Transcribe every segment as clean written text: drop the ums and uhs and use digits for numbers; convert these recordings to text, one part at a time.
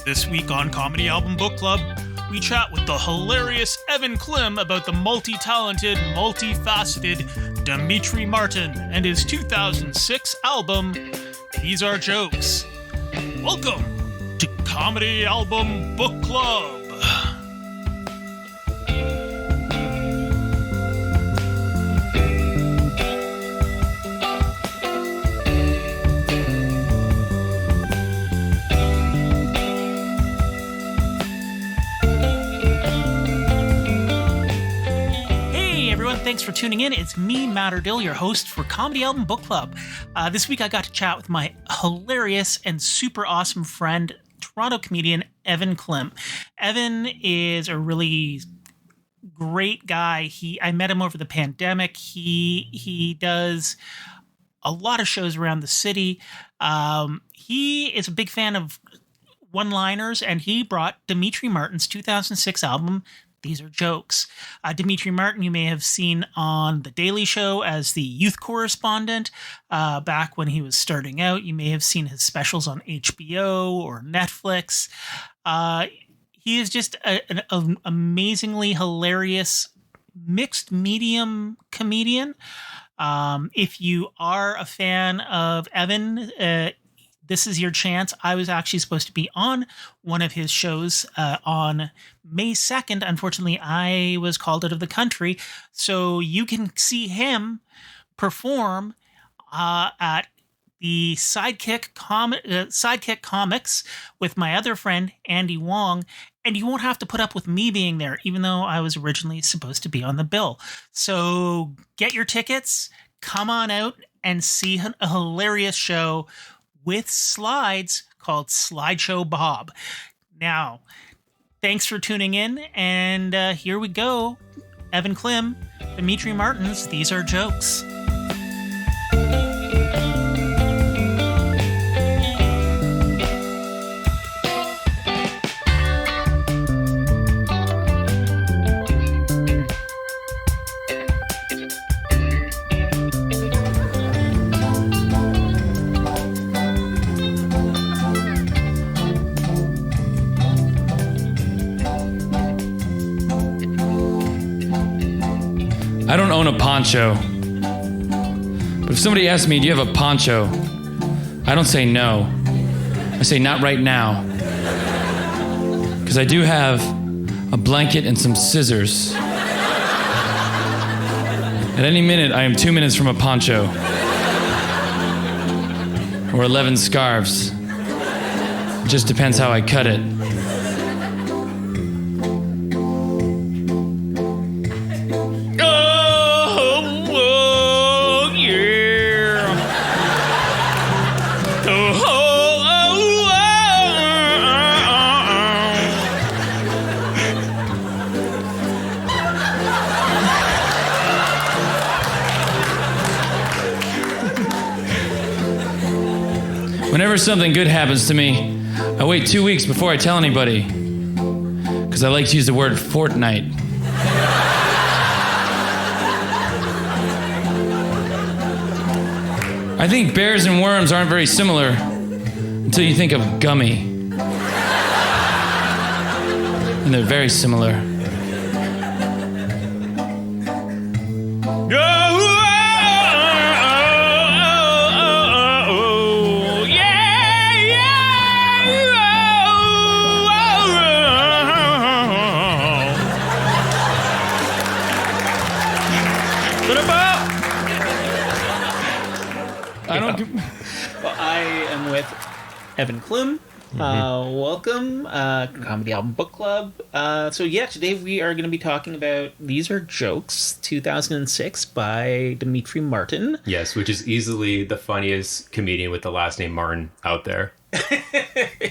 This week on Comedy Album Book Club, we chat with the hilarious Evan Klim about the multi-talented, multifaceted Dimitri Martin and his 2006 album, These Are Jokes. Welcome to Comedy Album Book Club. Thanks for tuning in. It's me, Matt Erdil, your host for Comedy Album Book Club. This week I got to chat with my hilarious and super awesome friend, Toronto comedian Evan Klim. Evan is a really great guy. I met him over the pandemic. He does a lot of shows around the city. He is a big fan of one-liners, and he brought Dimitri Martin's 2006 album, These Are Jokes. Dimitri Martin, you may have seen on The Daily Show as the youth correspondent back when he was starting out. You may have seen his specials on HBO or Netflix. He is just an amazingly hilarious mixed medium comedian. If you are a fan of Evan, this is your chance. I was actually supposed to be on one of his shows on May 2nd. Unfortunately, I was called out of the country. So you can see him perform at the Sidekick Comics with my other friend, Andy Wong. And you won't have to put up with me being there, even though I was originally supposed to be on the bill. So get your tickets, come on out and see a hilarious show with slides called Slideshow Bob. Now, thanks for tuning in, and here we go. Evan Klim, Dimitri Martin's These Are Jokes. I don't own a poncho. But if somebody asks me, do you have a poncho? I don't say no. I say not right now. Because I do have a blanket and some scissors. At any minute, I am 2 minutes from a poncho. Or 11 scarves. It just depends how I cut it. Whenever something good happens to me, I wait 2 weeks before I tell anybody. Because I like to use the word fortnight. I think bears and worms aren't very similar until you think of gummy. And they're very similar. Well, I am with Evan Klim. Welcome, Comedy Album Book Club. Today we are going to be talking about These Are Jokes, 2006 by Dimitri Martin. Yes, which is easily the funniest comedian with the last name Martin out there.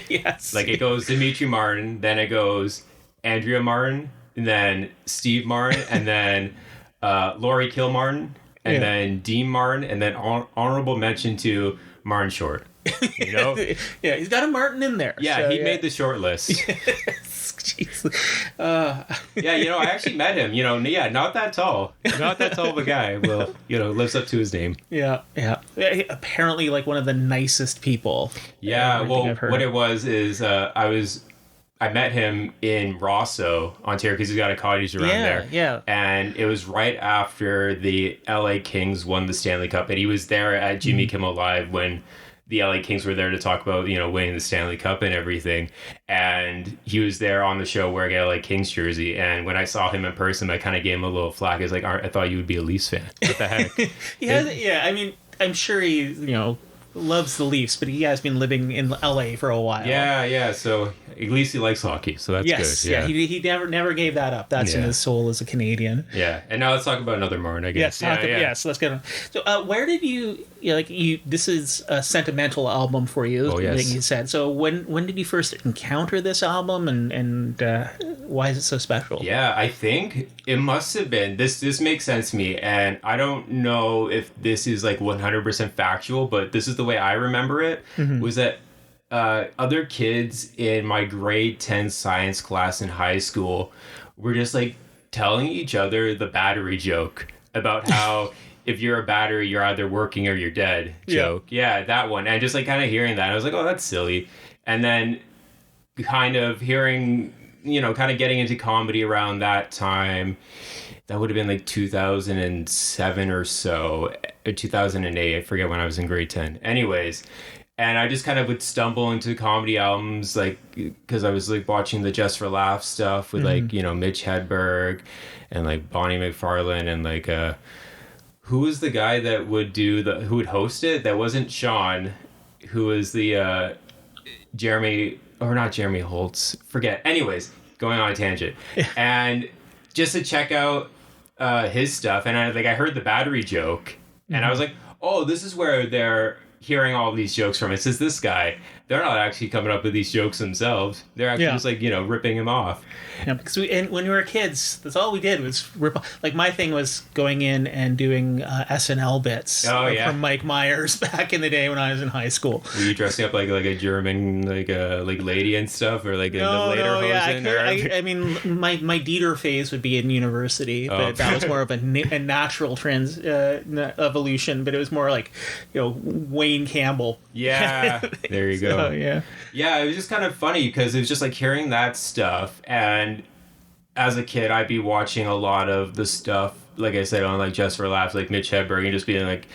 Yes. Like, it goes Dimitri Martin, then it goes Andrea Martin, and then Steve Martin, and then Laurie Kilmartin, and then Dean Martin, and then honorable mention to Martin Short. You know? Yeah, he's got a Martin in there. Yeah, so, he made the short list. Jeez. Yeah, I actually met him. Not that tall. Not that tall of a guy. Well, lives up to his name. Yeah. Apparently, like one of the nicest people. Yeah, well, what it was is I met him in Rosso, Ontario, because he's got a cottage around there. Yeah. And it was right after the LA Kings won the Stanley Cup, and he was there at Jimmy Kimmel Live when the LA Kings were there to talk about, winning the Stanley Cup and everything. And he was there on the show wearing a LA Kings jersey. And when I saw him in person, I kind of gave him a little flack. I was like, I thought you would be a Leafs fan. What the heck? Yeah. I mean, I'm sure he, loves the Leafs, but he has been living in LA for a while. Yeah. So at least he likes hockey, so that's good. Yeah. He never gave that up. That's in his soul as a Canadian. Yeah. And now let's talk about another Martin, I guess. Yes, let's get on. So, where did you this is a sentimental album for you? Oh, yes. Like you said. So when did you first encounter this album, and why is it so special? Yeah, I think it must have been this makes sense to me, and I don't know if this is like 100% factual, but this is the way I remember it. Was that other kids in my grade 10 science class in high school were just like telling each other the battery joke about how if you're a battery, you're either working or you're dead joke. Yeah, that one. And just like kind of hearing that, I was like, oh, that's silly. And then kind of hearing, kind of getting into comedy around that time. That would have been like 2007 or so, or 2008. I forget when I was in grade 10. Anyways, and I just kind of would stumble into comedy albums, like, because I was like watching the Just for Laughs stuff with like, Mitch Hedberg and like Bonnie McFarlane and like, who was the guy that would who would host it? That wasn't Sean, who was the not Jeremy Holtz. Forget. Anyways, going on a tangent. And just to check out his stuff, and I heard the battery joke, and I was like, oh, this is where they're hearing all these jokes from. It says this guy, they're not actually coming up with these jokes themselves. They're actually just like, ripping him off. Yeah, because when we were kids, that's all we did was rip. Like my thing was going in and doing SNL bits from Mike Myers back in the day when I was in high school. Were you dressing up like a German like lady and stuff, or like in the later Hosen? I mean, my Dieter phase would be in university, but that was more of a natural evolution. But it was more like Wayne Campbell. Yeah, there you go. So, yeah, it was just kind of funny because it was just like hearing that stuff, and as a kid I'd be watching a lot of the stuff, like I said, on like Just for Laughs, like Mitch Hedberg, and just being like,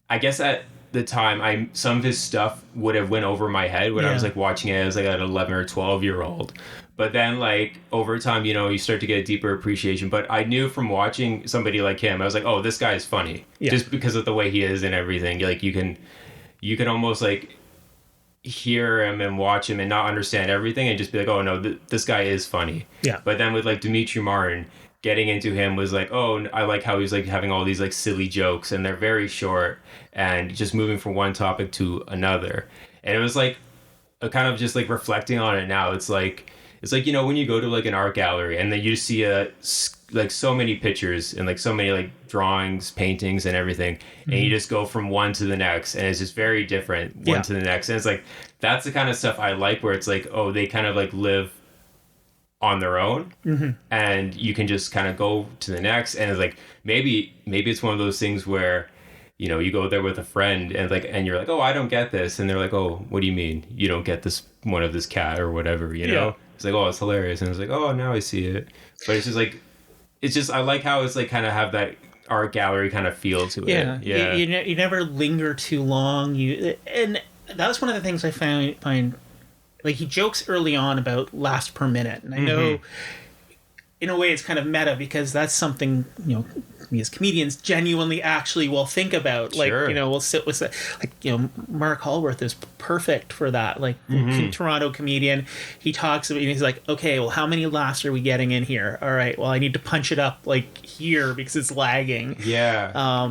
I guess at the time some of his stuff would have went over my head when I was like watching it as like an 11 or 12-year-old. But then like over time, you start to get a deeper appreciation. But I knew from watching somebody like him, I was like, oh, this guy is funny just because of the way he is and everything. Like you can almost like hear him and watch him and not understand everything and just be like, oh no, this guy is funny. Yeah. But then with like Dimitri Martin, getting into him was like, oh, I like how he's like having all these like silly jokes, and they're very short and just moving from one topic to another. And it was like a kind of just like reflecting on it now. It's like when you go to like an art gallery and then you see like so many pictures and like so many like drawings, paintings and everything, and you just go from one to the next, and it's just very different one to the next. And it's like, that's the kind of stuff I like, where it's like, oh, they kind of like live on their own, and you can just kind of go to the next. And it's like, maybe it's one of those things where you go there with a friend and you're like, oh, I don't get this, and they're like, oh, what do you mean you don't get this one of this cat or whatever, It's like, oh, it's hilarious. And it's like, oh, now I see it. But it's just like, I like how it's like kind of have that art gallery kind of feel to it. Yeah. You never linger too long. And that was one of the things I find like, he jokes early on about last per minute. And I know in a way it's kind of meta, because that's something, we as comedians genuinely actually will think about. Like, we'll sit with Mark Hallworth is perfect for that. Like, Toronto comedian, he talks about, he's like, okay, well, how many laughs are we getting in here? All right, well, I need to punch it up like here because it's lagging. Yeah.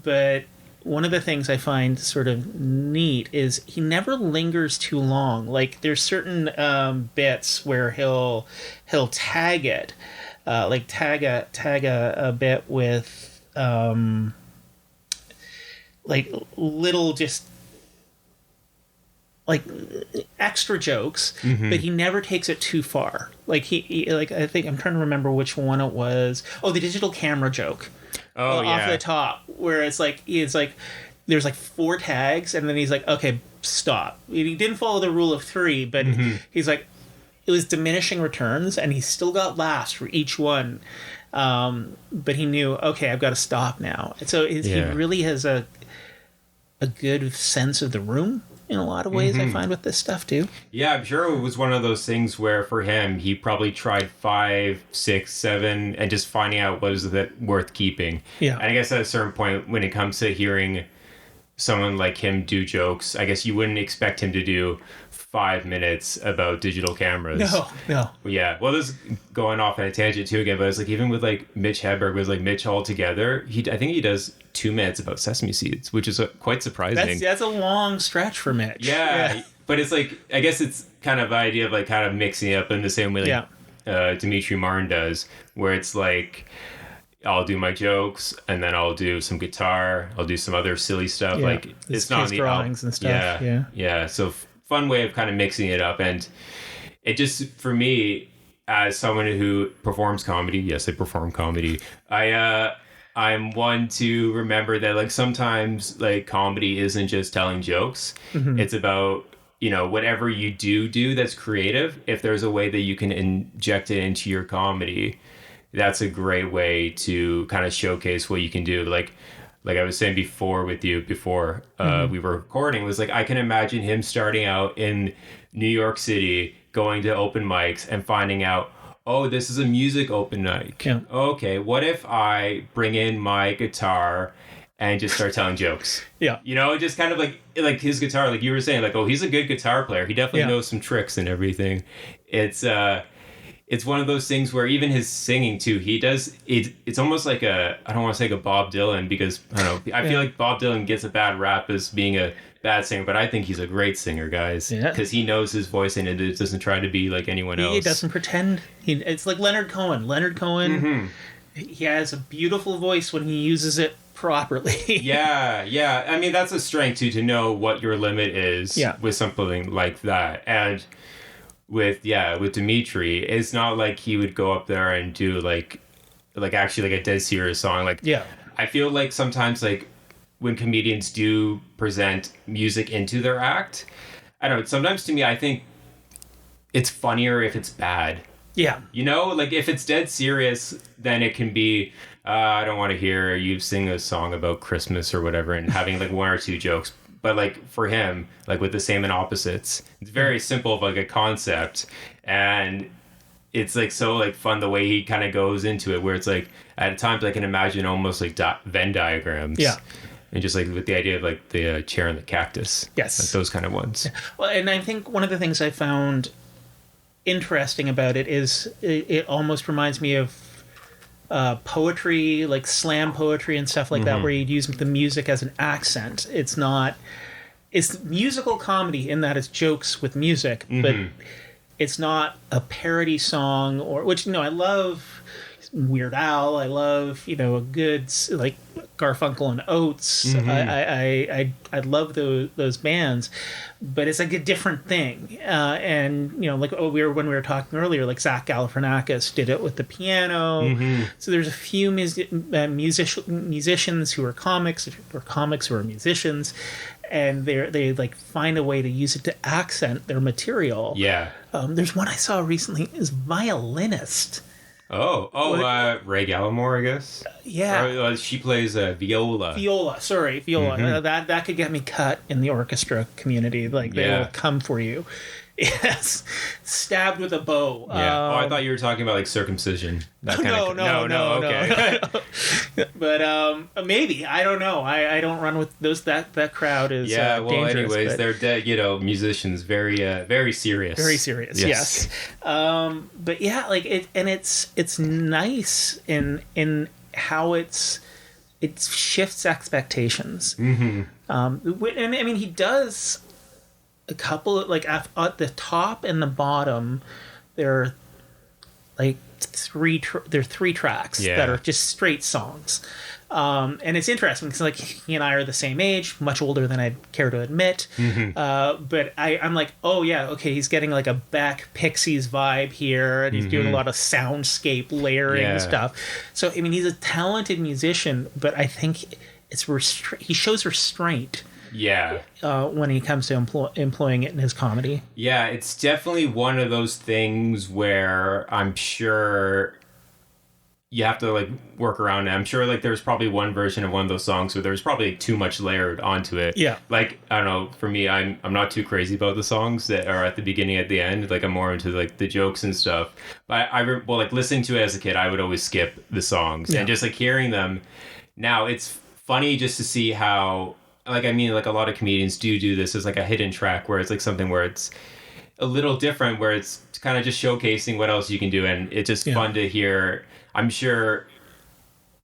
But one of the things I find sort of neat is he never lingers too long. Like, there's certain bits where he'll tag it. Like tag a bit with like little just like extra jokes, but he never takes it too far. Like he like I think I'm trying to remember which one it was. Oh, the digital camera joke. Oh, yeah. Off the top, where it's like there's like 4 tags, and then he's like, okay, stop. He didn't follow the rule of 3, but he's like, it was diminishing returns, and he still got laughs for each one. But he knew, okay, I've got to stop now. And so he really has a good sense of the room in a lot of ways, I find, with this stuff too. Yeah, I'm sure it was one of those things where for him, he probably tried 5, 6, 7, and just finding out was that worth keeping. Yeah. And I guess at a certain point, when it comes to hearing someone like him do jokes, I guess you wouldn't expect him to do 5 minutes about digital cameras. No. Yeah. Well, this is going off on a tangent too again, but it's like even with like Mitch Hedberg was like Mitch altogether, I think he does 2 minutes about sesame seeds, which is quite surprising. That's a long stretch for Mitch. Yeah. But it's like, I guess it's kind of the idea of like kind of mixing it up in the same way like Dimitri Martin does, where it's like, I'll do my jokes and then I'll do some guitar, I'll do some other silly stuff. Yeah. Like it's not the drawings and stuff. Yeah. So fun way of kind of mixing it up. And it just, for me, as someone who performs comedy, yes, I perform comedy. I'm one to remember that like sometimes like comedy isn't just telling jokes. It's about, you know, whatever you do that's creative. If there's a way that you can inject it into your comedy, that's a great way to kind of showcase what you can do. Like I was saying before with you before we were recording, was like, I can imagine him starting out in New York City, going to open mics and finding out, oh, this is a music open mic. Yeah. Okay, what if I bring in my guitar and just start telling jokes? Yeah. You know, just kind of like his guitar, like you were saying, like, oh, he's a good guitar player. He definitely knows some tricks and everything. It's one of those things where even his singing too, he does it's almost like I don't want to say like a Bob Dylan, because I don't know, I feel like Bob Dylan gets a bad rap as being a bad singer, but I think he's a great singer, guys, because he knows his voice and it doesn't try to be like anyone else. He doesn't pretend. It's like Leonard Cohen. He has a beautiful voice when he uses it properly. Yeah. I mean, that's a strength too, to know what your limit is with something like that. And with Dimitri, it's not like he would go up there and do like actually like a dead serious song. Like, I feel like sometimes like when comedians do present music into their act, I don't know, sometimes to me, I think it's funnier if it's bad. Yeah. You know, like if it's dead serious, then it can be, I don't want to hear you sing a song about Christmas or whatever, and having like 1 or 2 jokes. But like for him, like with the same and opposites, it's very simple of like a concept, and it's like so like fun the way he kind of goes into it, where it's like at times I can imagine almost like Venn diagrams. Yeah. And just like with the idea of like the chair and the cactus. Yes. Like those kind of ones. Yeah. Well, and I think one of the things I found interesting about it is it almost reminds me of poetry, like slam poetry and stuff like that, where you'd use the music as an accent. It's musical comedy in that it's jokes with music, but it's not a parody song, or which, you know, I love Weird Al. I love, you know, a good like Garfunkel and Oates. I love those bands, but it's like a different thing. And you know, like when we were talking earlier, like Zach Galifianakis did it with the piano. So there's a few musicians who are comics, or comics who are musicians, and they like find a way to use it to accent their material. Yeah. There's one I saw recently, is violinist. Ray Gallimore, I guess. Yeah. Or, she plays viola. Viola. That could get me cut in the orchestra community. Like, they will come for you. Yes. Stabbed with a bow. Yeah. I thought you were talking about like circumcision. No. Okay. But maybe. I don't know. I don't run with those. That crowd is dangerous. Anyways, they're dead. You know, musicians, very serious. Very serious. Yes. But yeah, like it's nice in how it shifts expectations. And I mean, he does a couple of, like, at the top and the bottom, there are like three tracks that are just straight songs. And it's interesting because like he and I are the same age, much older than I'd care to admit. But I'm like, oh yeah, okay, he's getting like a Beck Pixies vibe here, and he's doing a lot of soundscape layering and stuff. So I mean, he's a talented musician, but I think it's he shows restraint. Yeah. When he comes to employing it in his comedy. Yeah, it's definitely one of those things where I'm sure you have to like work around it. I'm sure like there's probably one version of one of those songs where there's probably too much layered onto it. Yeah. Like, I don't know, for me, I'm not too crazy about the songs that are at the beginning, at the end. Like, I'm more into like the jokes and stuff. But well, like listening to it as a kid, I would always skip the songs. And just like hearing them now, it's funny just to see how, like, I mean, like a lot of comedians do this as like a hidden track where it's like something where it's a little different, where it's kind of just showcasing what else you can do. And it's just fun to hear. I'm sure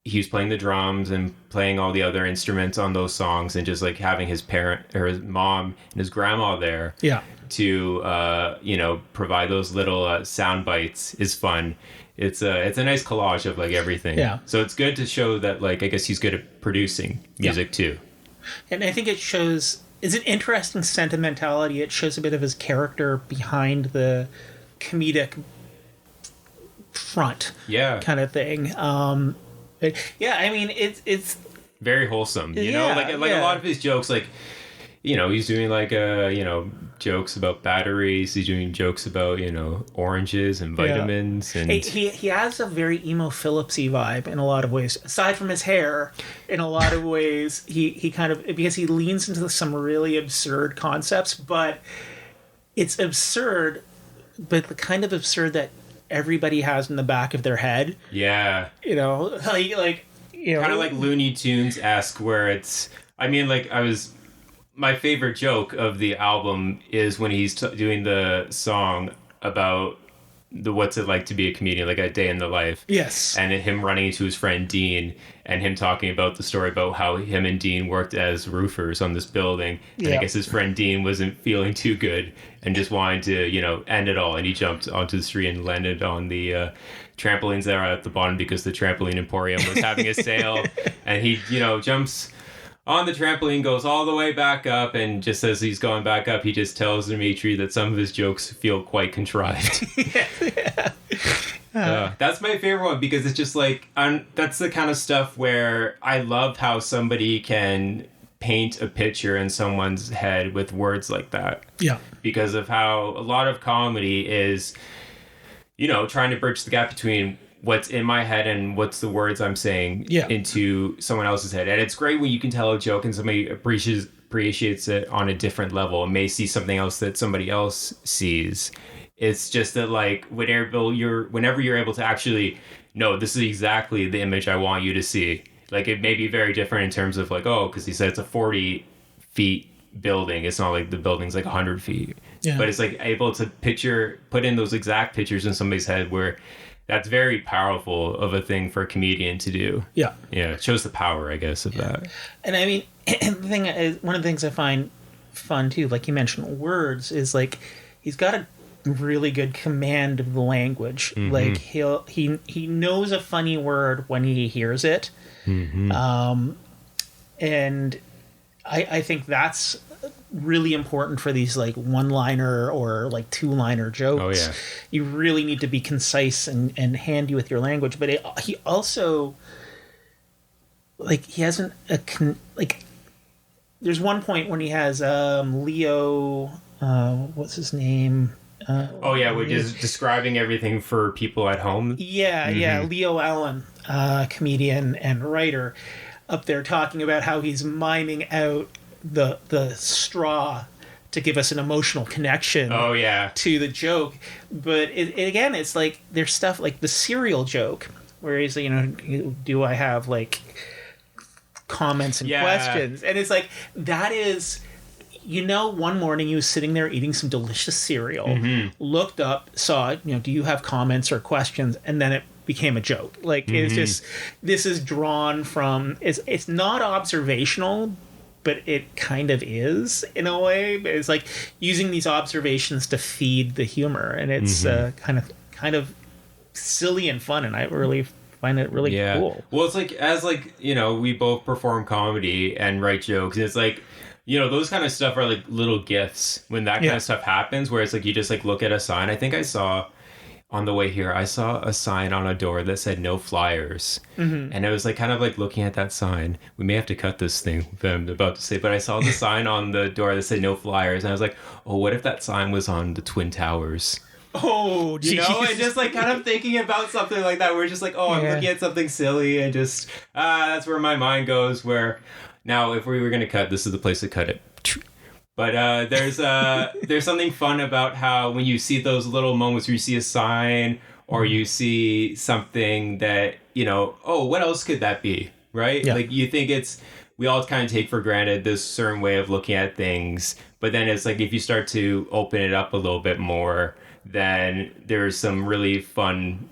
he was playing the drums and playing all the other instruments on those songs, and just like having his parent or his mom and his grandma there to, you know, provide those little sound bites is fun. It's a nice collage of like everything. Yeah. So it's good to show that, like, I guess he's good at producing music too. And I think it shows, it's an interesting sentimentality. It shows a bit of his character behind the comedic front kind of thing. Yeah, I mean, it's very wholesome, you know, like a lot of his jokes, like, you know, he's doing like you know, jokes about batteries, he's doing jokes about, you know, oranges and vitamins, and he has a very emo Phillipsy vibe in a lot of ways. Aside from his hair, in a lot of ways, he kind of, because he leans into some really absurd concepts, but it's absurd, but the kind of absurd that everybody has in the back of their head. Yeah. You know, like you know, kind of like Looney Tunes-esque, where it's, I mean, like, my favorite joke of the album is when he's doing the song about what's it like to be a comedian, like a day in the life. Yes. And him running into his friend Dean, and him talking about the story about how him and Dean worked as roofers on this building. And I guess his friend Dean wasn't feeling too good and just wanted to, you know, end it all. And he jumped onto the street and landed on the trampolines that are at the bottom because the Trampoline Emporium was having a sale. And he, you know, jumps on the trampoline, goes all the way back up, and just as he's going back up, he just tells Dimitri that some of his jokes feel quite contrived. That's my favorite one, because it's just like, that's the kind of stuff where I love how somebody can paint a picture in someone's head with words like that. Yeah. Because of how a lot of comedy is, you know, trying to bridge the gap between what's in my head and what's the words I'm saying into someone else's head. And it's great when you can tell a joke and somebody appreciates it on a different level and may see something else that somebody else sees. It's just that, like, whenever you're able to actually, no, this is exactly the image I want you to see. Like, it may be very different in terms of, like, oh, because he said it's a 40 feet building. It's not like the building's like 100 feet. Yeah. But it's like able to put in those exact pictures in somebody's head, where that's very powerful of a thing for a comedian to do. Yeah. Yeah. It shows the power, I guess, of that. And I mean, the thing is, one of the things I find fun too, like you mentioned, words, is like he's got a really good command of the language. Mm-hmm. Like he knows a funny word when he hears it. Mm-hmm. And I think that's really important for these like one-liner or like two-liner jokes. Oh yeah, you really need to be concise and handy with your language. But he also, like, he hasn't like. There's one point when he has Leo, what's his name? Which is describing everything for people at home. Yeah, mm-hmm. Leo Allen, comedian and writer, up there talking about how he's miming out the straw to give us an emotional connection to the joke. But again, it's like there's stuff like the cereal joke where he's, you know, do I have like comments and questions? And it's like, that is, you know, one morning he was sitting there eating some delicious cereal, looked up, saw, you know, do you have comments or questions? And then it became a joke. Like, it's just, this is drawn from, it's not observational, but it kind of is in a way. It's like using these observations to feed the humor, and it's kind of silly and fun, and I really find it really cool. Well, it's like, as like, you know, we both perform comedy and write jokes, and it's like, you know, those kind of stuff are like little gifts when that kind of stuff happens, where it's like you just like look at a sign. I think I saw on the way here, I saw a sign on a door that said no flyers. And I was like kind of like looking at that sign. We may have to cut this thing that I'm about to say, but I saw the sign on the door that said no flyers. And I was like, oh, what if that sign was on the Twin Towers? Oh, geez. You know, and just like kind of thinking about something like that. We're just like, oh, I'm looking at something silly, and just, that's where my mind goes, where now if we were going to cut, this is the place to cut it. But there's something fun about how when you see those little moments where you see a sign or you see something that, you know, oh, what else could that be, right? Yeah. Like you think we all kind of take for granted this certain way of looking at things. But then it's like if you start to open it up a little bit more, then there's some really fun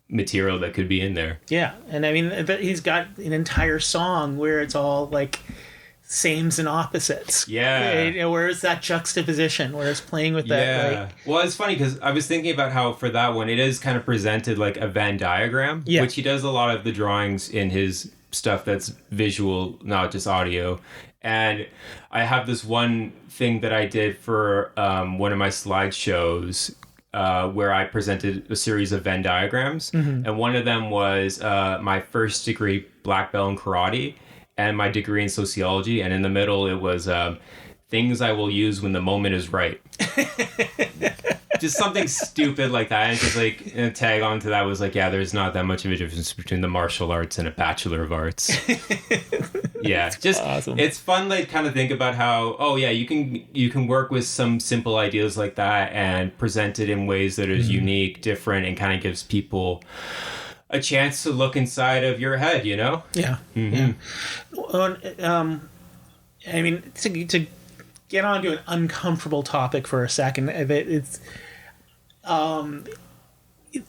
material that could be in there. Yeah, and I mean, he's got an entire song where it's all like sames and opposites. Yeah. You know, where is that juxtaposition? Where it's playing with that. Yeah. Like, Well, it's funny because I was thinking about how for that one, it is kind of presented like a Venn diagram, which he does a lot of the drawings in his stuff that's visual, not just audio. And I have this one thing that I did for one of my slideshows where I presented a series of Venn diagrams. And one of them was my first degree black belt in karate and my degree in sociology. And in the middle, it was things I will use when the moment is right. Just something stupid like that. And just like a tag onto that was like, yeah, there's not that much of a difference between the martial arts and a Bachelor of Arts. Yeah, just awesome. It's fun, like kind of think about how, oh yeah, you can work with some simple ideas like that and present it in ways that is unique, different, and kind of gives people a chance to look inside of your head, you know? Yeah. Yeah. I mean, to get on to an uncomfortable topic for a second, it's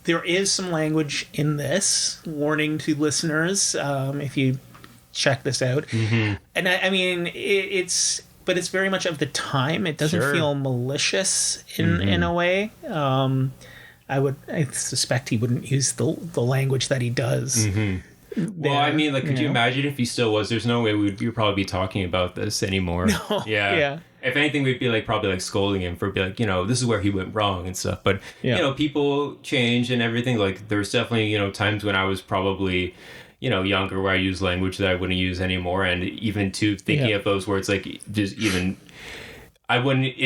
there is some language in this. Warning to listeners, if you check this out. And I mean, it's very much of the time. It doesn't feel malicious in a way. I suspect he wouldn't use the language that he does. Well, I mean, like, could you imagine if he still was? There's no way we'd probably be talking about this anymore. No. Yeah. If anything, we'd be like probably like scolding him for be like, you know, this is where he went wrong and stuff. But you know, people change and everything. Like, there's definitely, you know, times when I was probably, you know, younger where I used language that I wouldn't use anymore, and even to thinking of those words, like just even I wouldn't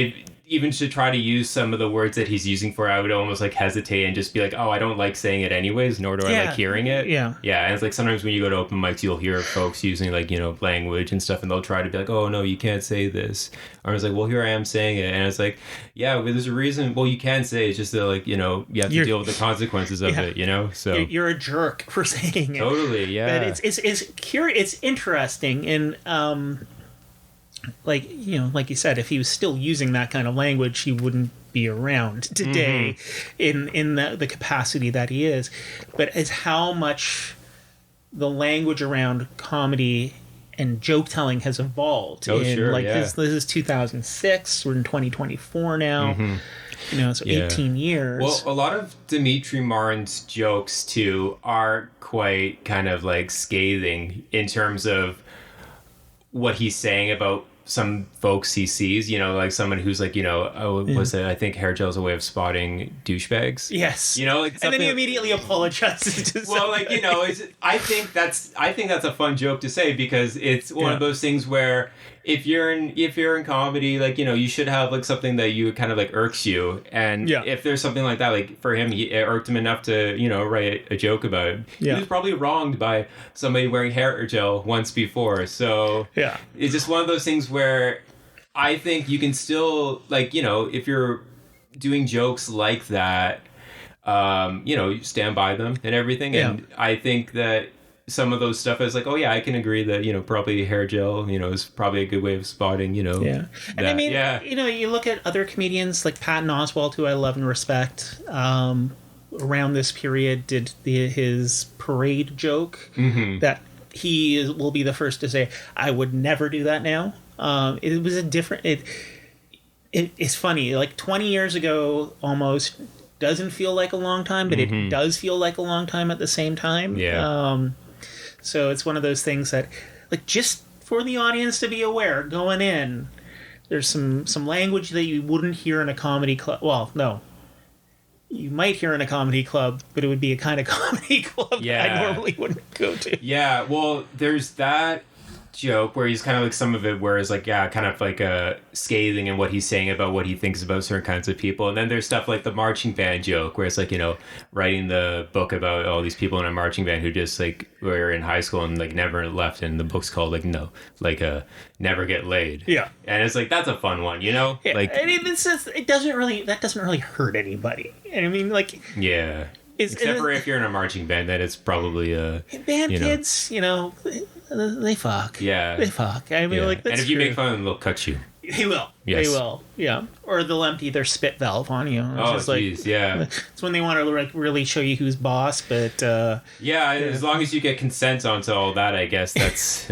even to try to use some of the words that he's using for, I would almost like hesitate and just be like, oh, I don't like saying it anyways, nor do I like hearing it. Yeah. And it's like sometimes when you go to open mics, you'll hear folks using like, you know, language and stuff, and they'll try to be like, oh, no, you can't say this. Or it's like, well, here I am saying it. And it's like, yeah, well, there's a reason. Well, you can say it. It's just that, like, you know, you have to deal with the consequences of it, you know? So you're a jerk for saying it. Totally, yeah. But it's curious. It's interesting in like, you know, like you said, if he was still using that kind of language, he wouldn't be around today in the capacity that he is. But it's how much the language around comedy and joke telling has evolved. This is 2006. We're in 2024 now. You know, so 18 years. Well, a lot of Dimitri Martin's jokes too are quite kind of like scathing in terms of what he's saying about some folks he sees, you know, like someone who's like, you know, I think hair gel is a way of spotting douchebags. Yes. You know, like, and then he immediately apologizes to well, like, you know, I think that's a fun joke to say, because it's one of those things where if you're in comedy, like, you know, you should have like something that you kind of like irks you, and if there's something like that, like for him, it irked him enough to, you know, write a joke about it. He was probably wronged by somebody wearing hair gel once before, so it's just one of those things where I think you can still, like, you know, if you're doing jokes like that, you know, you stand by them and everything, and I think that some of those stuff is like, oh yeah, I can agree that, you know, probably hair gel, you know, is probably a good way of spotting, you know. Yeah. And I mean, you know, you look at other comedians like Patton Oswalt, who I love and respect, around this period did his parade joke that he will be the first to say, I would never do that now. It was a different, it's funny, like 20 years ago almost, doesn't feel like a long time, but it does feel like a long time at the same time. Yeah. So it's one of those things that, like, just for the audience to be aware going in, there's some language that you wouldn't hear in a comedy club. Well, no. You might hear in a comedy club, but it would be a kind of comedy club that I normally wouldn't go to. Yeah, well, there's that joke where he's kind of like some of it where it's like, yeah, kind of like scathing in what he's saying about what he thinks about certain kinds of people. And then there's stuff like the marching band joke where it's like, you know, writing the book about all these people in a marching band who just like were in high school and like never left. And the book's called like, Never Get Laid. Yeah. And it's like, that's a fun one, you know? Yeah. Like, and that doesn't really hurt anybody. And I mean, like, yeah. Except for if you're in a marching band, then it's probably kids, you know, they fuck. Yeah. They fuck. I mean, like, that's and if you true. make fun of them, they'll cut you. They will. Yes. They will. Yeah. Or they'll empty their spit valve on you. It's jeez, yeah. It's when they want to like really show you who's boss, but as long as you get consent onto all that, I guess that's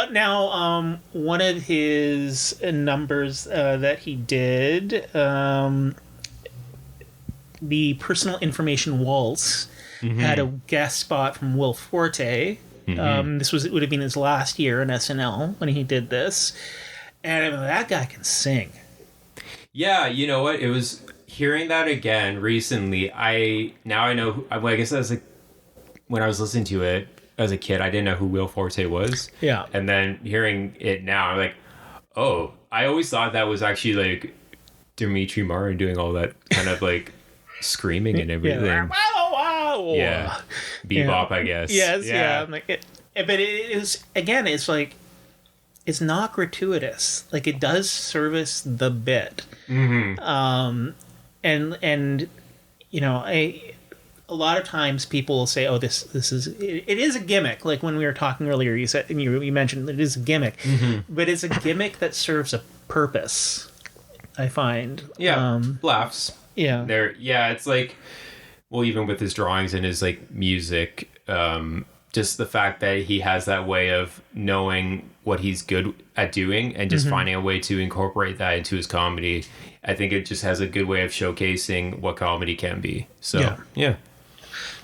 Now, one of his numbers that he did, the Personal Information Waltz, had a guest spot from Will Forte. It would have been his last year in SNL when he did this, and I mean, that guy can sing. Yeah, you know what? It was hearing that again recently. I know. I guess I was like, when I was listening to it as a kid, I didn't know who Will Forte was. Yeah, and then hearing it now, I'm like, oh, I always thought that was actually like Dimitri Martin doing all that kind of like screaming and everything. Yeah, bebop, I guess. Yes, yeah. Like but it is, again, it's like, it's not gratuitous. Like, it does service the bit. And you know, a lot of times people will say, "Oh, this is it is a gimmick." Like when we were talking earlier, you said, and you mentioned that it is a gimmick, but it's a gimmick that serves a purpose. I find. Yeah, laughs. Yeah, it's like, well, even with his drawings and his like music, just the fact that he has that way of knowing what he's good at doing and just finding a way to incorporate that into his comedy. I think it just has a good way of showcasing what comedy can be. So, yeah.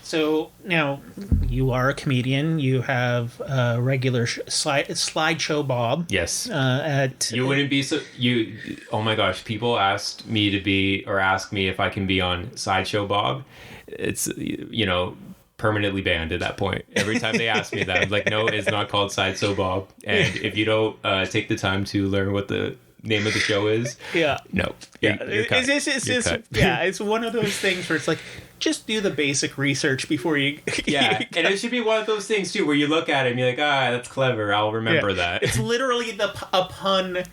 So now you are a comedian. You have a regular slideshow Bob. Yes. You wouldn't be so oh my gosh, people ask me if I can be on Sideshow Bob. It's, you know, permanently banned at that point. Every time they ask me that, I'm like, no, it's not called Sideshow Bob. And if you don't take the time to learn what the name of the show is, no, you're cut. It's one of those things where it's like, just do the basic research before you. And it should be one of those things too, where you look at it and you're like, that's clever. I'll remember that. It's literally a pun.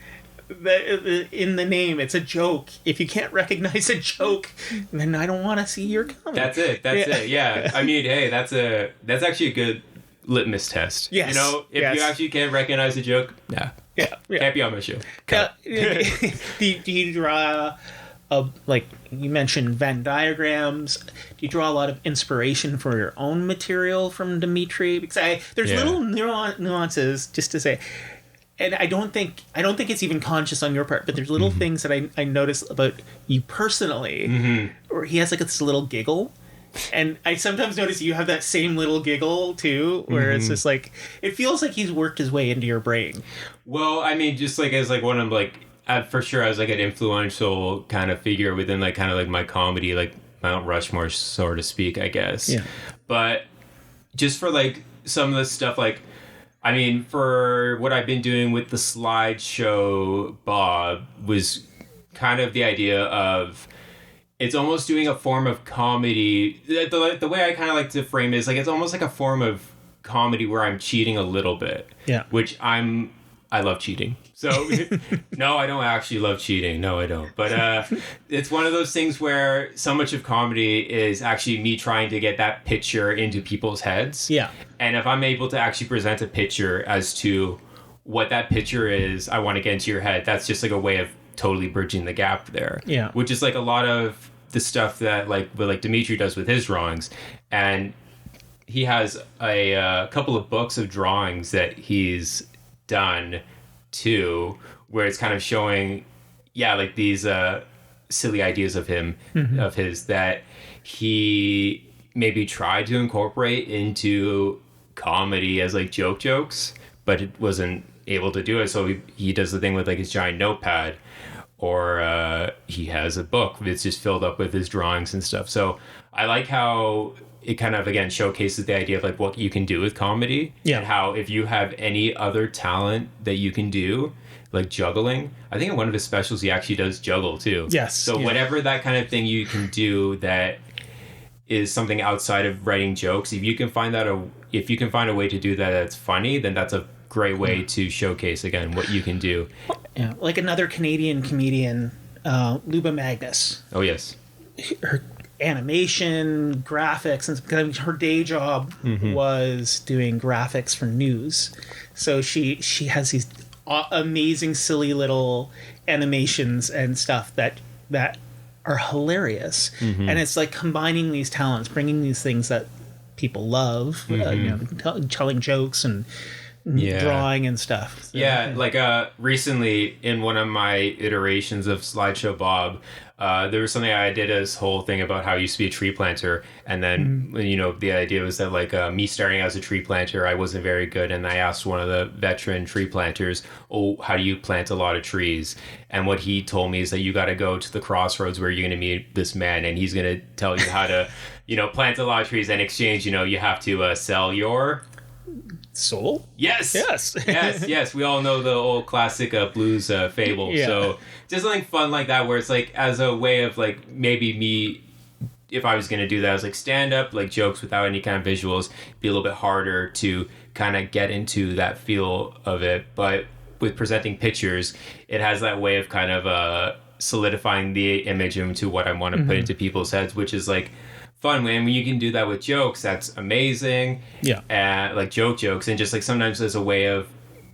In the name, it's a joke. If you can't recognize a joke, then I don't want to see your comedy. That's it. Yeah. I mean, hey, that's actually a good litmus test. Yes. You know, if you actually can't recognize a joke, can't be on my show. Cut. Do you draw like you mentioned Venn diagrams? Do you draw a lot of inspiration for your own material from Dimitri? Because there's little nuances, just to say. And I don't think it's even conscious on your part, but there's little things that I notice about you personally, where he has like this little giggle, and I sometimes notice you have that same little giggle too, where it's just like, it feels like he's worked his way into your brain. Well, I mean, just like as like one of like, for sure, as like an influential kind of figure within like kind of like my comedy, like Mount Rushmore, so to speak, I guess. Yeah. But just for like some of the stuff, like, I mean, for what I've been doing with the slideshow Bob was kind of the idea of, it's almost doing a form of comedy. The way I kind of like to frame it is like, it's almost like a form of comedy where I'm cheating a little bit. Yeah. Which I love cheating. So, no, I don't actually love cheating. No, I don't. But it's one of those things where so much of comedy is actually me trying to get that picture into people's heads. Yeah. And if I'm able to actually present a picture as to what that picture is, I want to get into your head, that's just like a way of totally bridging the gap there. Yeah. Which is like a lot of the stuff that like Dimitri does with his drawings. And he has a couple of books of drawings that he's done too, where it's kind of showing, like these silly ideas of his that he maybe tried to incorporate into comedy as like jokes, but it wasn't able to do it. So he does the thing with like his giant notepad, or he has a book that's just filled up with his drawings and stuff. So I like how it kind of, again, showcases the idea of like what you can do with comedy, and how if you have any other talent that you can do, like juggling. I think in one of his specials he actually does juggle too. Yes. So whatever that kind of thing you can do that is something outside of writing jokes, if you can find a way to do that that's funny, then that's a great way to showcase again what you can do. Yeah, like another Canadian comedian, Luba Magnus. Oh yes. Her animation, graphics, and because her day job was doing graphics for news, so she has these amazing, silly little animations and stuff that are hilarious, and it's like combining these talents, bringing these things that people love, telling jokes and drawing and stuff. So, like recently in one of my iterations of Slideshow Bob, there was something I did, this whole thing about how I used to be a tree planter, and then the idea was that like me starting as a tree planter, I wasn't very good, and I asked one of the veteran tree planters, how do you plant a lot of trees? And what he told me is that you got to go to the crossroads where you're going to meet this man, and he's going to tell you how to plant a lot of trees. In exchange, you have to sell your soul. Yes. We all know the old classic blues fable. Yeah. So just something fun like that, where it's like as a way of like maybe me, if I was going to do that, as like stand up, like jokes without any kind of visuals, be a little bit harder to kind of get into that feel of it. But with presenting pictures, it has that way of kind of solidifying the image into what I want to put into people's heads, which is like fun. When you can do that with jokes, that's amazing. Like jokes, and just like sometimes there's a way of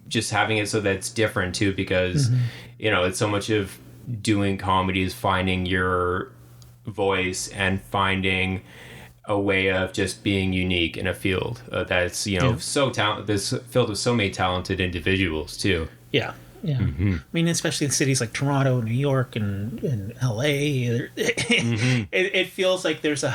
just having it so that it's different too, because it's so much of doing comedy is finding your voice and finding a way of just being unique in a field that's so talented. This filled with so many talented individuals too. I mean, especially in cities like Toronto, New York, and LA, it feels like there's a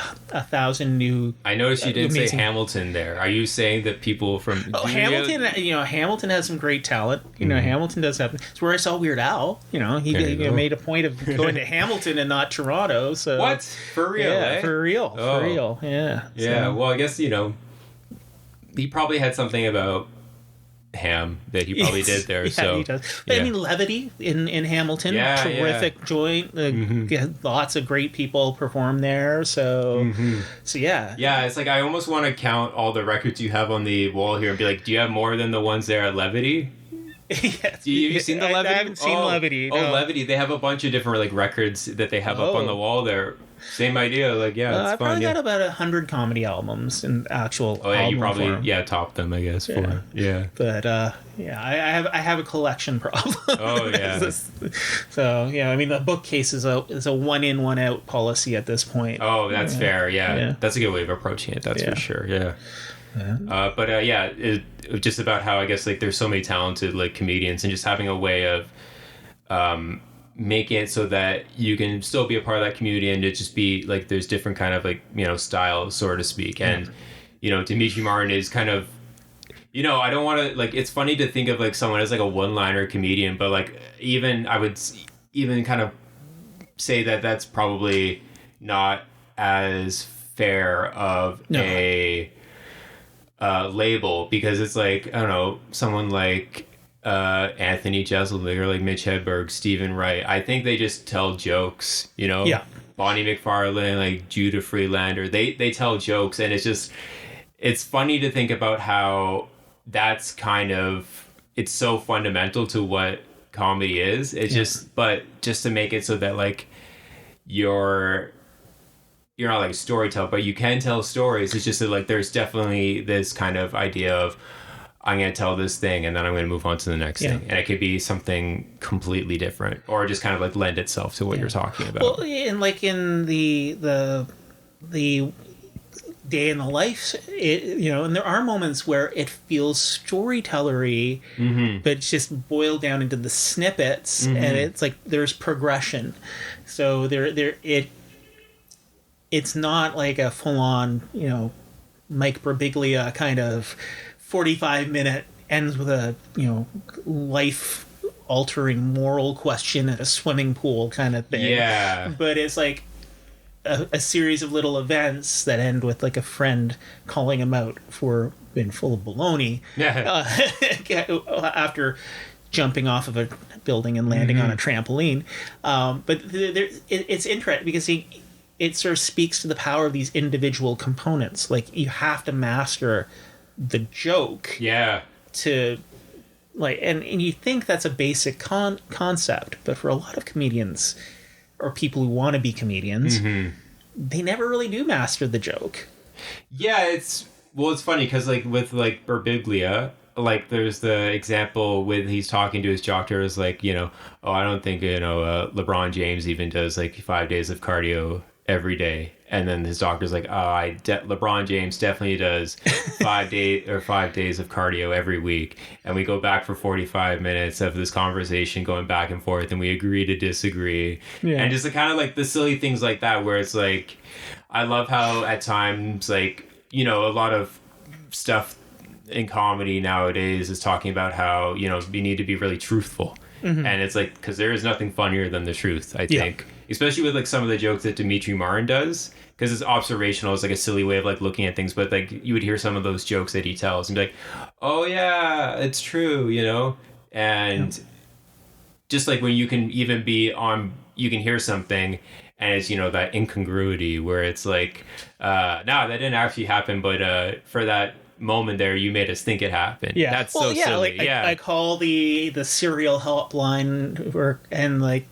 thousand new. I noticed you didn't say Hamilton there. Are you saying that people from Hamilton? Hamilton has some great talent. Hamilton does have. It's where I saw Weird Al. He made a point of going to Hamilton and not Toronto. So what? For real? Yeah, for real. For real. Yeah. Yeah. So. Well, I guess he probably had something about ham that he probably did there. So he does. But, I mean, levity in Hamilton, terrific joint. Lots of great people perform there. So it's like I almost want to count all the records you have on the wall here and be like, do you have more than the ones there at Levity? Yes. Have you seen the Levity? I haven't seen Levity. No. Levity. They have a bunch of different like records that they have up on the wall there. Same idea, like it's I fun. Probably got about 100 comedy albums in actual. Oh yeah, you probably topped them, I guess. But I have a collection problem. Oh yeah. So I mean, the bookcase is a one in, one out policy at this point. Oh, that's fair. Yeah, that's a good way of approaching it. That's for sure. Yeah. It's just about how I guess like there's so many talented like comedians, and just having a way of make it so that you can still be a part of that community, and it just be like there's different kind of like styles, so to speak. And Dimitri Martin is kind of I don't want to like, it's funny to think of like someone as like a one-liner comedian, but like I would even kind of say that that's probably not as fair of a label, because it's like, I don't know, someone like Anthony Jeselnik or like Mitch Hedberg, Stephen Wright. I think they just tell jokes, Bonnie McFarlane, like Judah Freelander. They tell jokes, and it's funny to think about how that's kind of, it's so fundamental to what comedy is. It's but just to make it so that like you're not like a storyteller, but you can tell stories. It's just that like there's definitely this kind of idea of, I'm going to tell this thing and then I'm going to move on to the next thing. And it could be something completely different, or just kind of like lend itself to what you're talking about. Well, and like in the day in the life, and there are moments where it feels storytellery, but it's just boiled down into the snippets, and it's like there's progression. So it's not like a full-on, Mike Birbiglia kind of 45-minute ends with a, life-altering moral question at a swimming pool kind of thing. Yeah. But it's like a series of little events that end with like a friend calling him out for being full of baloney after jumping off of a building and landing on a trampoline. But it's interesting because it sort of speaks to the power of these individual components. Like, you have to master the joke. Yeah. To, like, and you think that's a basic concept, but for a lot of comedians or people who want to be comedians, they never really do master the joke. Yeah, it's funny because, like, with, like, Birbiglia, like, there's the example when he's talking to his doctor is like, I don't think, LeBron James even does, like, 5 days of cardio every day. And then his doctor's like, LeBron James definitely does 5 days of cardio every week. And we go back for 45 minutes of this conversation going back and forth, and we agree to disagree. Yeah. And just the kind of like the silly things like that, where it's like, I love how at times, like, a lot of stuff in comedy nowadays is talking about how, you need to be really truthful. And it's like, because there is nothing funnier than the truth, I think. Yeah. Especially with, like, some of the jokes that Dimitri Martin does, because it's observational. It's like a silly way of, like, looking at things. But, like, you would hear some of those jokes that he tells and be like, oh, yeah, it's true, And just, like, when you can even be on, you can hear something, and it's, that incongruity where it's like, no, that didn't actually happen, but for that moment there, you made us think it happened. Yeah, that's so silly. Like, I call the cereal helpline, and like,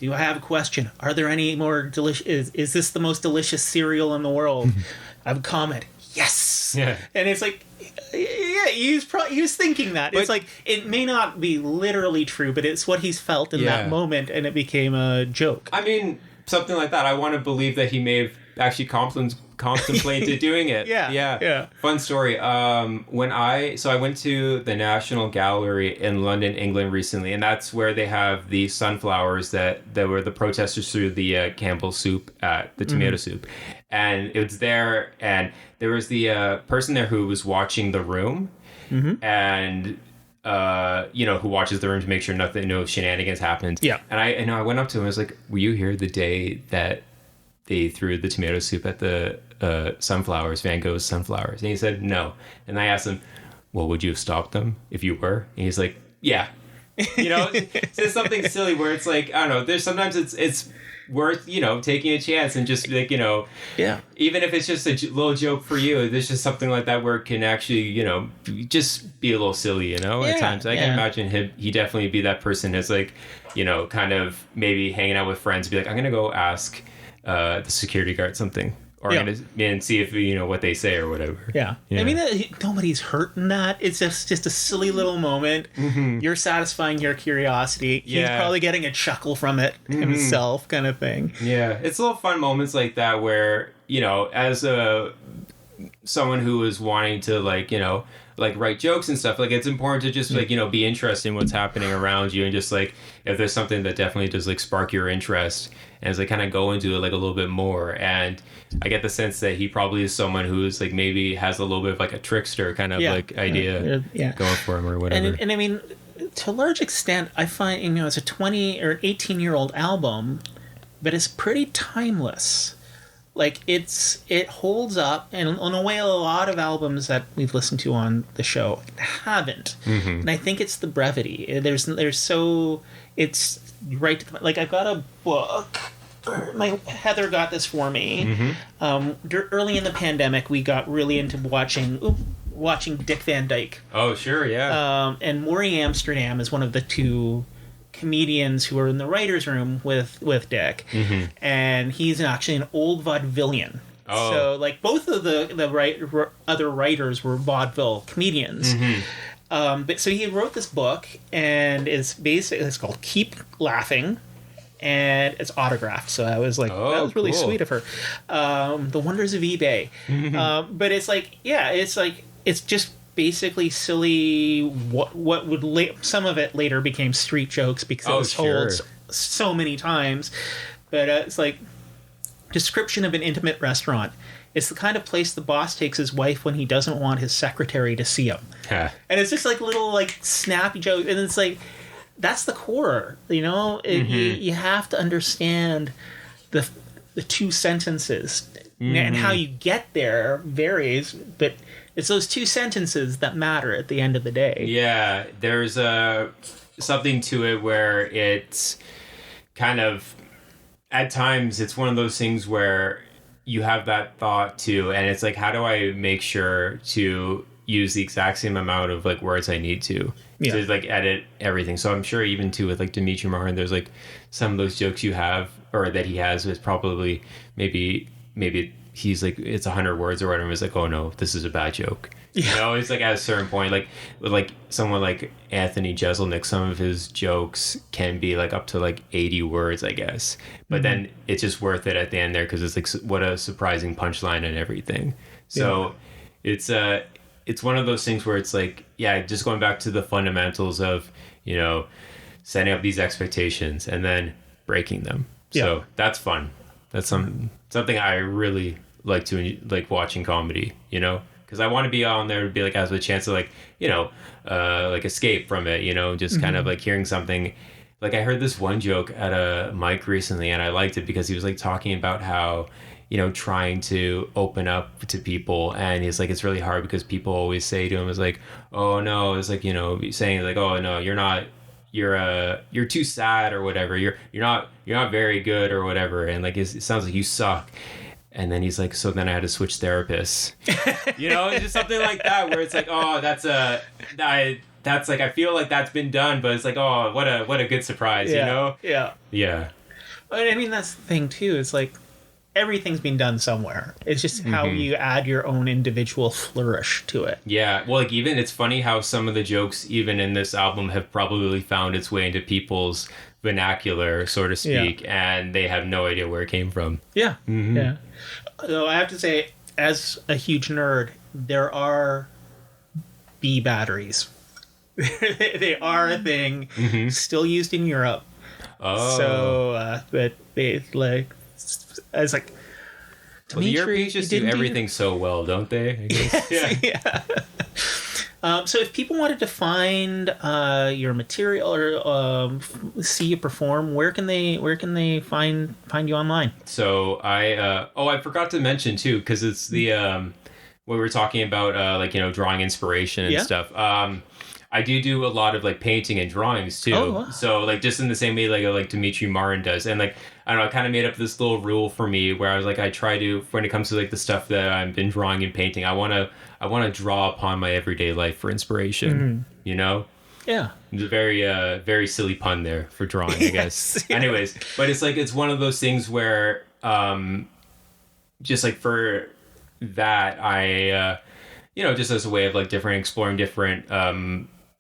do I have a question? Are there any more delicious? Is this the most delicious cereal in the world? I have a comment. Yes. Yeah. And it's like, yeah, he was thinking that. But it's like, it may not be literally true, but it's what he's felt in that moment, and it became a joke. I mean, something like that. I want to believe that he may have actually contemplated doing it. Yeah. Fun story. I went to the National Gallery in London, England recently, and that's where they have the sunflowers that were the protesters threw the Campbell soup at, the tomato soup. And it was there, and there was the person there who was watching the room, and who watches the room to make sure no shenanigans happened. Yeah. And I went up to him and I was like, were you here the day that they threw the tomato soup at the sunflowers, Van Gogh's sunflowers? And he said, no. And I asked him, well, would you have stopped them if you were? And he's like, yeah. It's something silly where it's like, I don't know, there's sometimes it's worth, taking a chance and just like, even if it's just a little joke for you, there's just something like that where it can actually, just be a little silly, at times. I can imagine he definitely be that person who's like, kind of maybe hanging out with friends, be like, I'm going to go ask the security guard something, or and see if what they say or whatever. Yeah. I mean, nobody's hurt in that. It's just a silly little moment. You're satisfying your curiosity. He's probably getting a chuckle from it himself, kind of thing. Yeah, it's little fun moments like that where as someone who is wanting to like write jokes and stuff, like it's important to just like be interested in what's happening around you, and just like if there's something that definitely does like spark your interest, and it's like kind of go into it like a little bit more. And I get the sense that he probably is someone who is like maybe has a little bit of like a trickster kind of like idea going for him or whatever. And I mean, to a large extent, I find it's a 20 or 18-year-old album, but it's pretty timeless. Like it holds up, and in a way, a lot of albums that we've listened to on the show haven't. And I think it's the brevity. It's right. Like I've got a book. Heather got this for me. Early in the pandemic, we got really into watching Dick Van Dyke. Oh, sure, yeah. And Maury Amsterdam is one of the two comedians who are in the writer's room with Dick, and he's actually an old vaudevillian. Oh. So like both of the other writers were vaudeville comedians. But so he wrote this book, and it's called Keep Laughing, and it's autographed. So I was like, that was really sweet of her. The wonders of eBay. But it's like, yeah, it's just basically silly. What would some of it later became street jokes because it was told so many times. But it's like description of an intimate restaurant. It's the kind of place the boss takes his wife when he doesn't want his secretary to see him. And it's just like little like snappy jokes, and it's like that's the core, you know. You have to understand the two sentences, and how you get there varies, but it's those two sentences that matter at the end of the day. Yeah, there's something to it where it's kind of at times it's one of those things where you have that thought too, and it's like, how do I make sure to use the exact same amount of like words I need to like edit everything? So I'm sure even too with like Dimitri Martin, there's like some of those jokes you have or that he has is probably maybe he's like it's 100 words or whatever. It's like, oh no, this is a bad joke. You know, it's like at a certain point, like with like someone like Anthony Jeselnik, some of his jokes can be like up to like 80 words, I guess. But then it's just worth it at the end there because it's like what a surprising punchline and everything. So it's one of those things where it's like, yeah, just going back to the fundamentals of, you know, setting up these expectations and then breaking them. So that's fun. That's something I really like to like watching comedy, you know. Because I want to be on there to be like, as a chance to like, you know, like escape from it, you know, just kind of like hearing something. Like I heard this one joke at a mic recently and I liked it because he was like talking about how, you know, trying to open up to people. And he's like, it's really hard because people always say to him is like, oh no, it's like, you know, saying like, oh no, you're not, you're too sad or whatever. You're not very good or whatever. And like, it sounds like you suck. And then he's like, so then I had to switch therapists. You know, it's just something like that where it's like, oh, that's like, I feel like that's been done, but it's like, oh, what a good surprise, you know? Yeah. I mean, that's the thing too. It's like everything's been done somewhere. It's just how you add your own individual flourish to it. Yeah. Well, like even it's funny how some of the jokes even in this album have probably found its way into people's vernacular, so to speak, and they have no idea where it came from. Yeah. Yeah. Though I have to say, as a huge nerd, there are bee batteries. They are a thing, still used in Europe. Oh. So, but they like, I was like, well, the Europeans just do everything so well, don't they? I guess. Yeah. So if people wanted to find your material or see you perform, where can they find you online? So I forgot to mention too, because it's the what we were talking about, like, you know, drawing inspiration and stuff. I do a lot of like painting and drawings too. Oh, wow. So like just in the same way like Dimitri Martin does, and like I don't know, I kind of made up this little rule for me where I was like, I try to, when it comes to like the stuff that I've been drawing and painting, I want to draw upon my everyday life for inspiration. You know. Yeah. It's a very silly pun there for drawing, I guess. Anyways, but it's one of those things where just like for that I you know, just as a way of like exploring different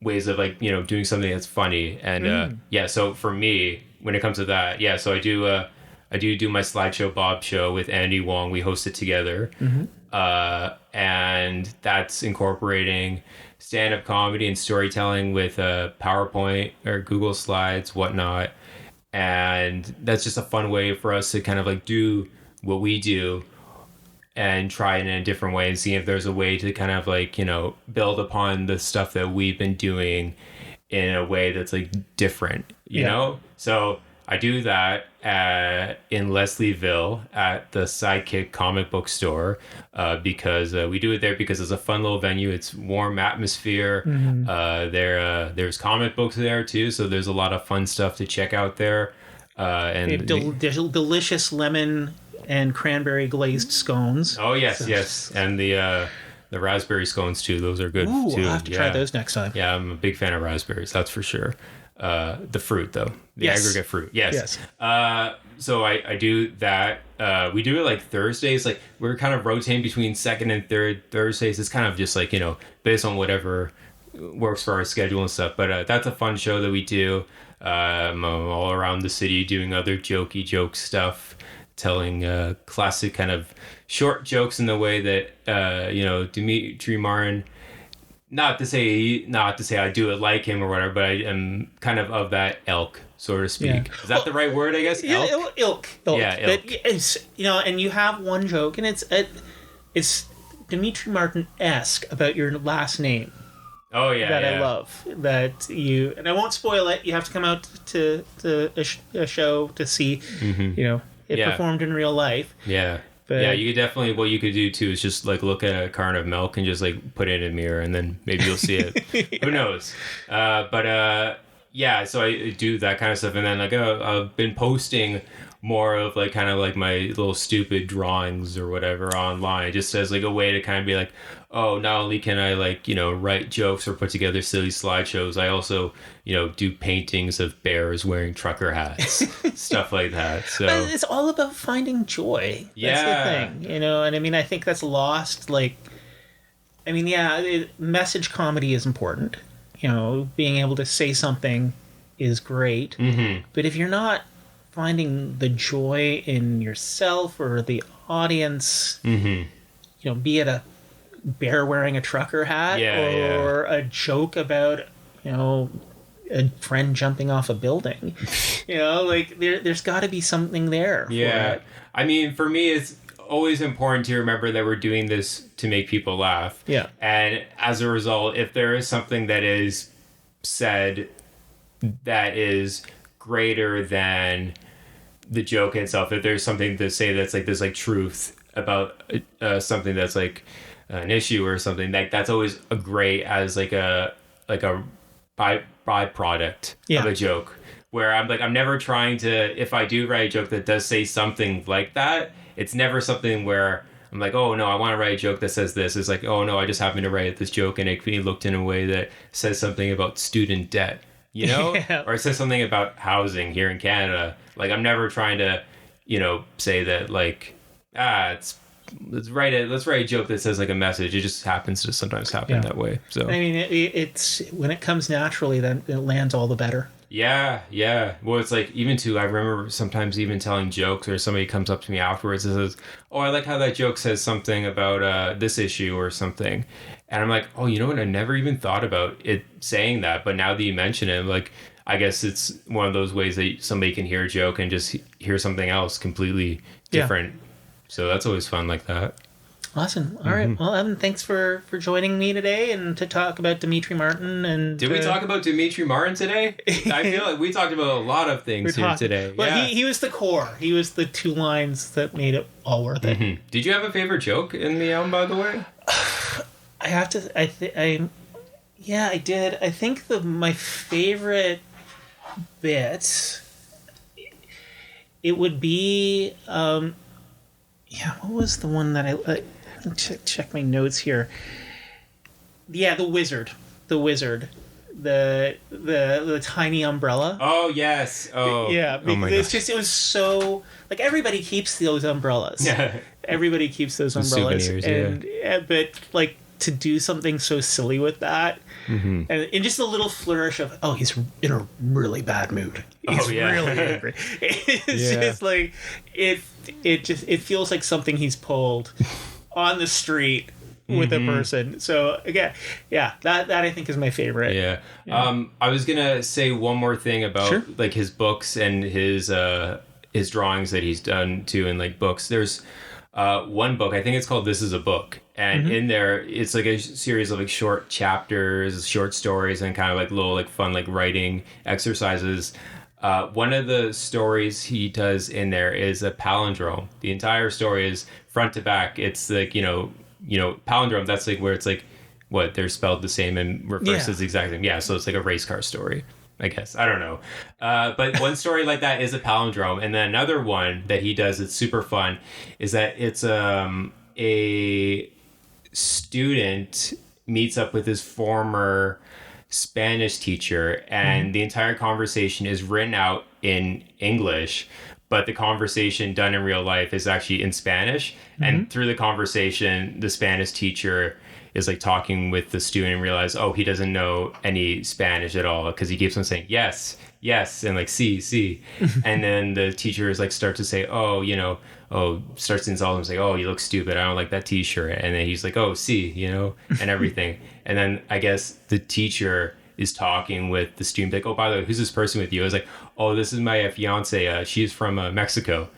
ways of like, you know, doing something that's funny. And so for me, when it comes to that, so I do my Slideshow Bob show with Andy Wong. We host it together. And that's incorporating stand-up comedy and storytelling with PowerPoint or Google Slides, whatnot. And that's just a fun way for us to kind of like do what we do and try it in a different way and see if there's a way to kind of like, you know, build upon the stuff that we've been doing in a way that's like different, you know? So I do that in Leslieville at the Sidekick comic book store because we do it there because it's a fun little venue. It's warm atmosphere. There's comic books there too, so there's a lot of fun stuff to check out there. And delicious lemon and cranberry glazed scones. Oh yes, and the raspberry scones too. Those are good too. I'll have to try those next time. Yeah, I'm a big fan of raspberries. That's for sure. The fruit though, the aggregate fruit. Yes. So I do that. We do it like Thursdays. Like we're kind of rotating between second and third Thursdays. It's kind of just like, you know, based on whatever works for our schedule and stuff. But that's a fun show that we do. I'm all around the city doing other jokey joke stuff, telling classic kind of short jokes in the way that Dimitri Martin. Not to say I do it like him or whatever, but I am kind of that ilk, so to speak. Yeah. Is that the right word? I guess ilk. Yeah, ilk. But it's, and you have one joke, and it's Dimitri Martin-esque about your last name. Oh yeah, that I love. That you, and I won't spoil it. You have to come out to a show to see. It performed in real life. Yeah. But, yeah, you could definitely, what you could do too is just like look at a carton of milk and just like put it in a mirror and then maybe you'll see it. Who knows? Yeah, so I do that kind of stuff. And then like I've been posting more of like kind of like my little stupid drawings or whatever online, just as like a way to kind of be like, oh, not only can I like, write jokes or put together silly slideshows, I also, do paintings of bears wearing trucker hats, stuff like that. So but it's all about finding joy. That's the thing, and I mean, I think that's lost. Like, I mean, message comedy is important. Being able to say something is great. Mm-hmm. But if you're not finding the joy in yourself or the audience, mm-hmm. Be it a bear wearing a trucker hat or a joke about, a friend jumping off a building, like there's got to be something there. Yeah. I mean, for me, it's always important to remember that we're doing this to make people laugh. Yeah. And as a result, if there is something that is said that is greater than the joke itself, if there's something to say that's like this like truth about something that's like an issue or something, that's always a great as like a byproduct of a joke, where I'm never trying to, if I do write a joke that does say something like that, it's never something where I'm like, oh no, I want to write a joke that says this. It's like, oh no, I just happen to write this joke and it can be looked in a way that says something about student debt, or it says something about housing here in Canada. Like, I'm never trying to, say that like, let's write a joke that says like a message. It just happens to sometimes happen that way. So I mean, it's when it comes naturally, then it lands all the better. Yeah. Well, it's like, even too, I remember sometimes even telling jokes, or somebody comes up to me afterwards and says, oh, I like how that joke says something about this issue or something. And I'm like, oh, you know what? I never even thought about it saying that. But now that you mention it, like, I guess it's one of those ways that somebody can hear a joke and just hear something else completely different. Yeah. So that's always fun like that. Awesome. All right. Well, Evan, thanks for joining me today and to talk about Dimitri Martin. And did we talk about Dimitri Martin today? I feel like we talked about a lot of things here today. Well, he was the core. He was the two lines that made it all worth it. Mm-hmm. Did you have a favorite joke in the album, by the way? I did. I think my favorite bit, it would be, what was the one that I check my notes here. Yeah, the wizard, the tiny umbrella. Oh yes. Oh yeah. It was so like, everybody keeps those umbrellas. Yeah. Everybody keeps those umbrellas. Souvenirs, but like, to do something so silly with that, and just a little flourish of, oh, he's in a really bad mood. He's really angry. It's just like it feels like something he's pulled on the street with a person. So again, that I think is my favorite. Yeah. I was gonna say one more thing about like his books and his drawings that he's done too in like books. There's one book, I think it's called This Is a Book, and in there it's like a series of like short chapters, short stories, and kind of like little like fun like writing exercises. One of the stories he does in there is a palindrome. The entire story is front to back. It's like, palindrome, that's like where it's like what, they're spelled the same and reversed as the exact same. Yeah, so it's like a race car story, I guess. I don't know. But one story like that is a palindrome. And then another one that he does that's super fun is that it's a student meets up with his former Spanish teacher, and the entire conversation is written out in English, but the conversation done in real life is actually in Spanish. And through the conversation, the Spanish teacher is like talking with the student and realize, oh, he doesn't know any Spanish at all because he keeps on saying yes, and like see. And then the teacher is like start to say, oh, you know, starts to insult him, say, oh, you look stupid, I don't like that t-shirt. And then he's like, oh, see, you know, and everything. And then I guess the teacher is talking with the student, like, oh, by the way, who's this person with you? I was like, oh, this is my fiance. She's from Mexico.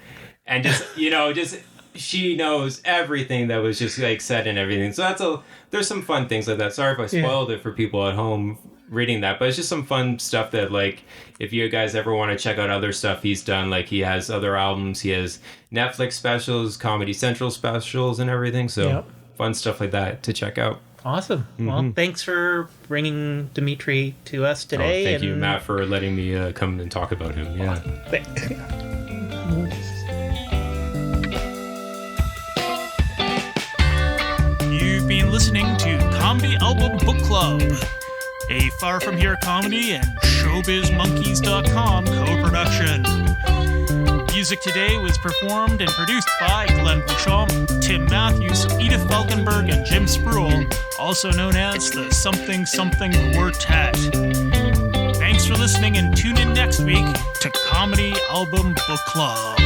And just, you know, just she knows everything that was just like said and everything. So there's some fun things like that. Sorry if I spoiled it for people at home reading that, but it's just some fun stuff that, like, if you guys ever want to check out other stuff he's done, like he has other albums, he has Netflix specials, Comedy Central specials and everything. So fun stuff like that to check out. Awesome. Well, thanks for bringing Dimitri to us today. Thank you, Matt, for letting me come and talk about him. Yeah. You've been listening to Comedy Album Book Club, a Far From Here comedy and ShowbizMonkeys.com co-production. Music today was performed and produced by Glenn Bouchon, Tim Matthews, Edith Falkenberg, and Jim Spruill, also known as the Something Something Quartet. Thanks for listening, and tune in next week to Comedy Album Book Club.